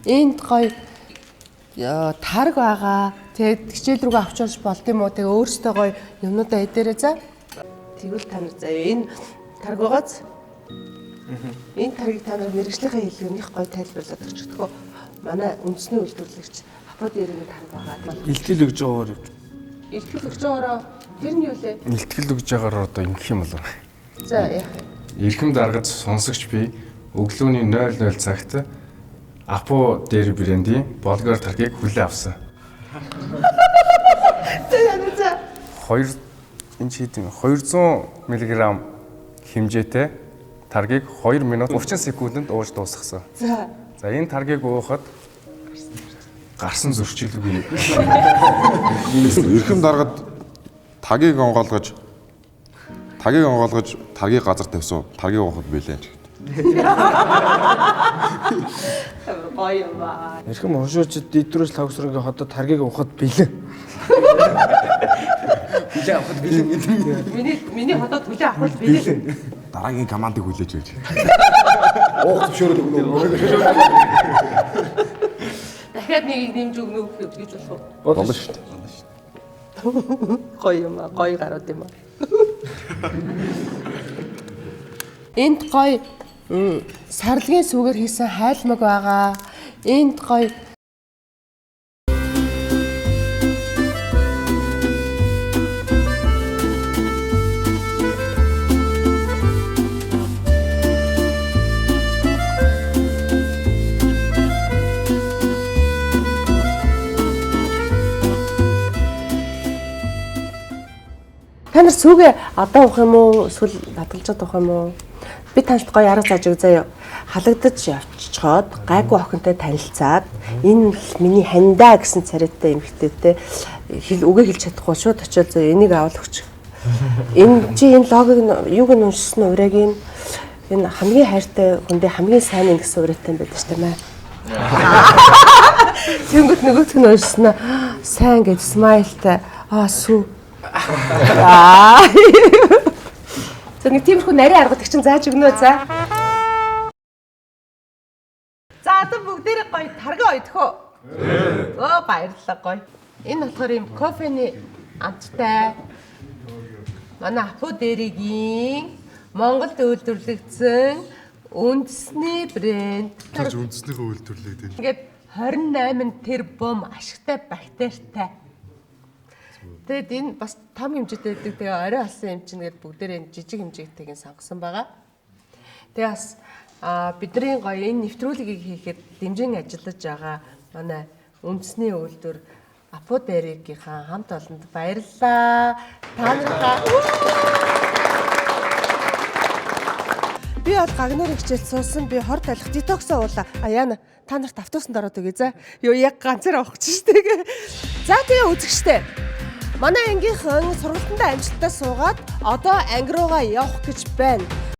Энд гоё тарг байгаа. Тэгээд хичээл рүүгээ авч явж болд юм уу? Тэгээ өөрөөсөө гоё юмнуудаа эдэрээ за. Тэгвэл та нар заяа энэ тарг байгааз. Энэ таргийг та нар мэрэгжлийнхээ хэллэгнийх гоё тайлбарлаад өгч өгдөгөө. Манай үндэсний үйлдвэрлэгч апод ирэх тарг байгаа. Илтгэл өгж байгаагаар юу? Илтгэл өгч байгаараа тэр нь юу лээ? Илтгэл өгж байгаагаар одоо ингэх юм болов. За яах вэ? Эрхэм даргаж сонсогч би өглөөний 00 цагт Апо дээр брендийн болгоор таргийг хүлээн авсан. За. 200 мг хэмжээтэй таргийг 2 минут 30 секундэд ууж дуусгасан. За. За энэ таргийг уухад гарсан зөрчилгүй. Эрхэм даргад тагийг онгоолгож тагийг газар тавьсан. Тагийг уухад билээ. Гоё юм ба. Эрхэм хошуучид дэвтрүүс тавсрынгийн хотод таргийг ухад бэлэн. Хүлээн авахд бэлэн гэдэг. Миний хотод хүлээн авах билээ. Дараагийн командыг хүлээж өгч. Уух зөвшөөрөл өгнө. Дахиад нэг нэмж өгнө гэж болох уу? Болно шүү дээ. Гоё юм аа, гоё гарууд юм аа. Энд гоё сарлагын сүгээр хийсэн хайлмаг байгаа. Энд гоё та нар сүгэ одоо уух юм уу? Эсвэл надгалжаад уух юм уу? Би танилт гоё арга зааж өг заяа. Халагдаж явчиход гайгүй охинтой танилцаад энэ миний хандаа гэсэн царайтай эмэгтэйтэй үгээ хэлж чадахгүй шууд очиод заяа энийг авал өгч. Энэ чи энэ логыг юуг нь уншсан урайг энэ хамгийн хайртай хүндээ хамгийн сайн гэсэн урайтай байдаг шүү дээ. Тэнгөт нөгөөт нь уншсан сайн гэж смайлтай сүү. За нэг тиймэрхүү нарийн аргад их чинь зааж өгнө за. За одоо бүгдээрээ гоё таргаа ойдхоо. Оо баярлалаа гоё. Энэ болохоор юм кофений амттай. Манай Апо дээригийн Монголд үйлдвэрлэгдсэн үндэсний брэнд. Тэгж үндэснийхөө үйлдвэрлэгдэж. Ингээд 28 тэрбум ашигтай бактеритай. Тэгэд энэ бас том хэмжээтэй байдаг. Тэгээ орой алсан юм чинь гээд бүгдээрээ жижиг хэмжээтэйг сонгосон байгаа. Тэгээ бас бидний гоё энэ нэвтрүүлгийг хийхэд дэмжин ажиллаж байгаа манай үндэсний үйлдвэр Апо дээригийнхаа хамт олонд баярлалаа. Та нараа би бол гагнуурын хичээл суусан. Би хорд алих детоксоо уулаа. Яана та нарт автобусанд ороод өгье за. Юу яг ганцаараа авах гэж штэ. За тэгээ үзэгчтэй. Манай ангийнхан сургалтандаа амжилттай суугаад одоо анги руугаа явах гэж байна.